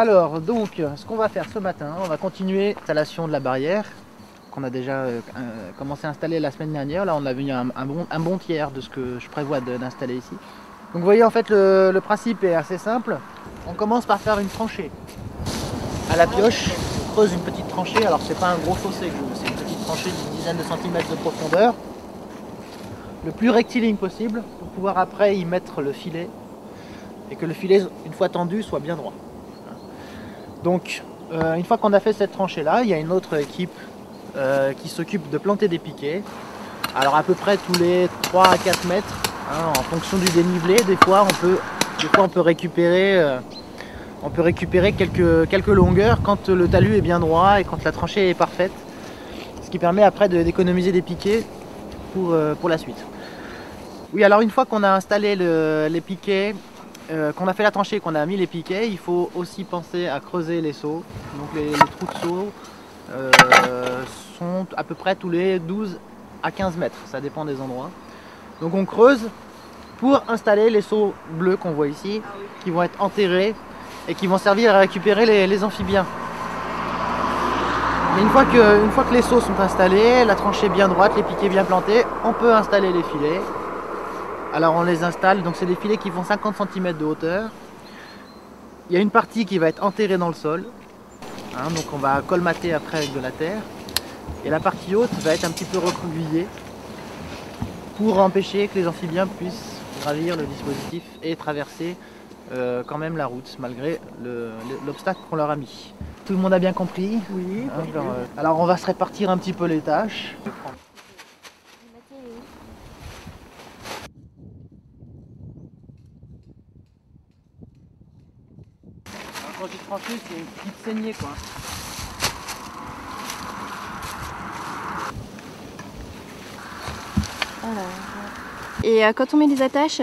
Alors, donc, ce qu'on va faire ce matin, on va continuer l'installation de la barrière qu'on a déjà commencé à installer la semaine dernière. Là, on a vu un bon tiers de ce que je prévois d'installer ici. Donc, vous voyez, en fait, le principe est assez simple. On commence par faire une tranchée à la pioche. On creuse une petite tranchée. Alors, c'est pas un gros fossé que je veux, c'est une petite tranchée d'une dizaine de centimètres de profondeur, le plus rectiligne possible, pour pouvoir après y mettre le filet et que le filet, une fois tendu, soit bien droit. Donc, une fois qu'on a fait cette tranchée là, il y a une autre équipe qui s'occupe de planter des piquets. Alors à peu près tous les 3 à 4 mètres, hein, en fonction du dénivelé. Des fois on peut récupérer quelques longueurs quand le talus est bien droit et quand la tranchée est parfaite, ce qui permet après d'économiser des piquets pour la suite. Oui, alors une fois qu'on a installé les piquets, qu'on a fait la tranchée, qu'on a mis les piquets, il faut aussi penser à creuser les seaux. Donc les trous de seaux sont à peu près tous les 12 à 15 mètres, ça dépend des endroits. Donc on creuse pour installer les seaux bleus qu'on voit ici, qui vont être enterrés et qui vont servir à récupérer les amphibiens. Mais une fois que les seaux sont installés, la tranchée bien droite, les piquets bien plantés, on peut installer les filets. Alors on les installe, donc c'est des filets qui font 50 cm de hauteur. Il y a une partie qui va être enterrée dans le sol, hein, donc on va colmater après avec de la terre. Et la partie haute va être un petit peu recroquevillée pour empêcher que les amphibiens puissent gravir le dispositif et traverser quand même la route, malgré l'obstacle qu'on leur a mis. Tout le monde a bien compris? Oui. Hein, alors on va se répartir un petit peu les tâches. Quand j'ai tranché, c'est une petite saignée quoi. Voilà. Et quand on met les attaches,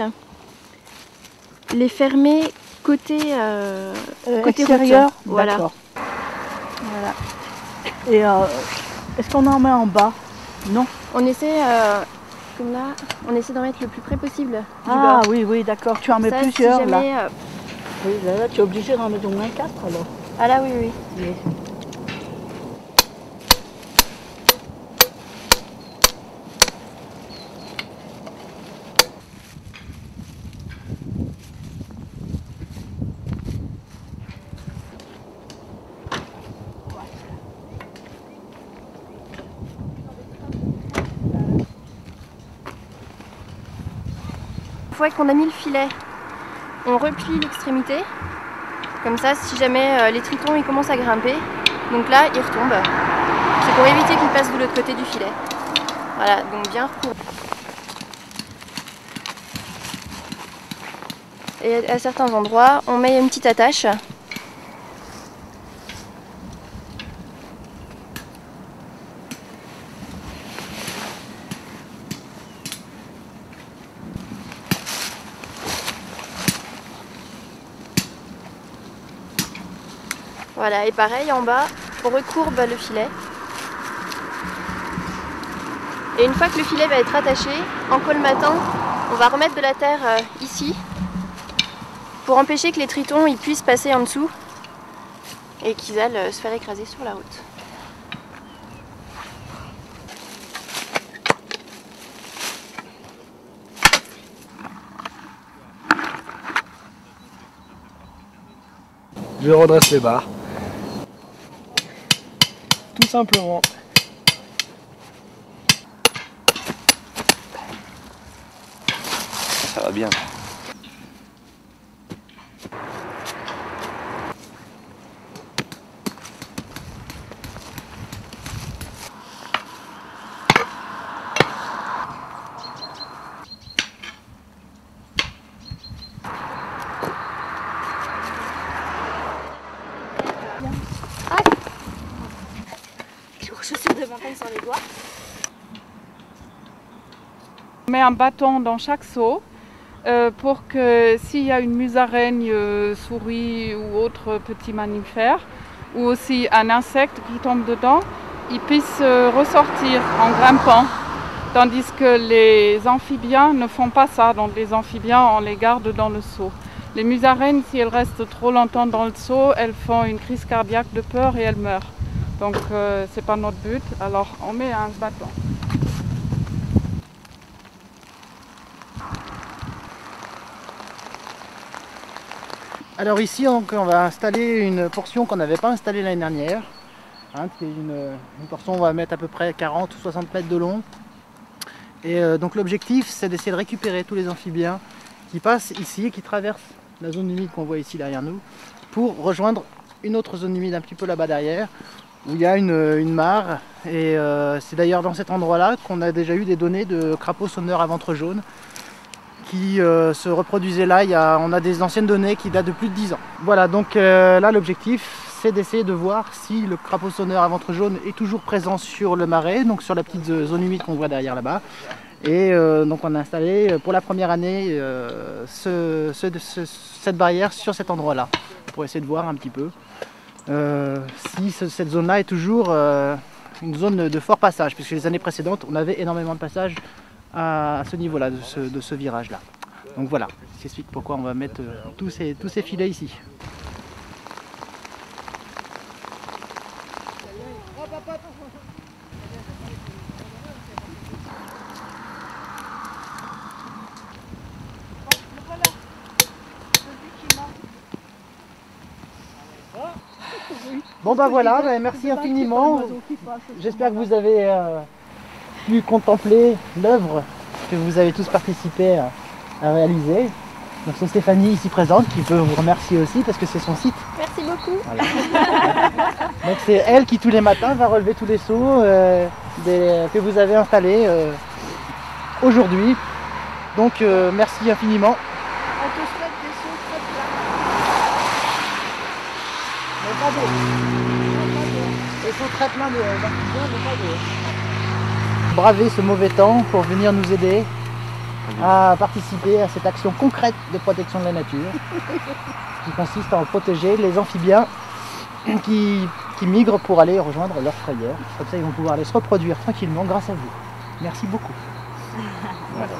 les fermer côté extérieur. route. Voilà. Voilà. Et est-ce qu'on en met en bas? Non. On essaie, comme là, on essaie d'en mettre le plus près possible du Ah bord. oui, d'accord. Tu en mets Ça, plusieurs si jamais, là. Oui, là, tu es obligé d'en mettre au moins 4 alors. Ah là, oui. Oui. Une fois qu'on a mis le filet, on replie l'extrémité. Comme ça, si jamais les tritons ils commencent à grimper, donc là, ils retombent. C'est pour éviter qu'ils passent de l'autre côté du filet. Voilà, donc bien recouvert. Et à certains endroits, on met une petite attache. Voilà, et pareil en bas, on recourbe le filet. Et une fois que le filet va être attaché, en colmatant, on va remettre de la terre ici pour empêcher que les tritons ils puissent passer en dessous et qu'ils aillent se faire écraser sur la route. Je redresse les barres. Tout simplement. Ça va bien. Chaussures de montagne sur les doigts. On met un bâton dans chaque seau pour que s'il y a une musaraigne, souris ou autre petit mammifère, ou aussi un insecte qui tombe dedans, il puisse ressortir en grimpant. Tandis que les amphibiens ne font pas ça, donc les amphibiens on les garde dans le seau. Les musaraignes, si elles restent trop longtemps dans le seau, elles font une crise cardiaque de peur et elles meurent. Donc c'est pas notre but, alors on met un bâton. Alors ici on va installer une portion qu'on n'avait pas installée l'année dernière. Hein, qui est une portion, on va mettre à peu près 40 ou 60 mètres de long. Et donc l'objectif c'est d'essayer de récupérer tous les amphibiens qui passent ici et qui traversent la zone humide qu'on voit ici derrière nous pour rejoindre une autre zone humide un petit peu là-bas derrière où il y a une mare. Et c'est d'ailleurs dans cet endroit là qu'on a déjà eu des données de crapauds sonneurs à ventre jaune qui se reproduisaient là. On a des anciennes données qui datent de plus de 10 ans. Voilà, donc là l'objectif c'est d'essayer de voir si le crapaud sonneur à ventre jaune est toujours présent sur le marais, donc sur la petite zone humide qu'on voit derrière là-bas. Et donc on a installé pour la première année cette barrière sur cet endroit-là, pour essayer de voir un petit peu si cette zone-là est toujours une zone de fort passage, puisque les années précédentes on avait énormément de passages à ce niveau-là, de ce virage-là. Donc voilà, ça explique pourquoi on va mettre tous ces filets ici. Bon bah voilà, merci infiniment. J'espère que vous avez pu contempler l'œuvre que vous avez tous participé à réaliser. Donc c'est Stéphanie ici présente qui peut vous remercier aussi parce que c'est son site. Merci beaucoup. Voilà. Donc c'est elle qui tous les matins va relever tous les seaux que vous avez installés aujourd'hui. Donc merci infiniment. On te souhaite des sauts très pleins. Mais pas d'eau. Les seaux très pleins d'amphibiens, mais pas d'eau. Braver ce mauvais temps pour venir nous aider à participer à cette action concrète de protection de la nature qui consiste à protéger les amphibiens qui migrent pour aller rejoindre leur frayère. Comme ça ils vont pouvoir aller se reproduire tranquillement grâce à vous. Merci beaucoup. Voilà.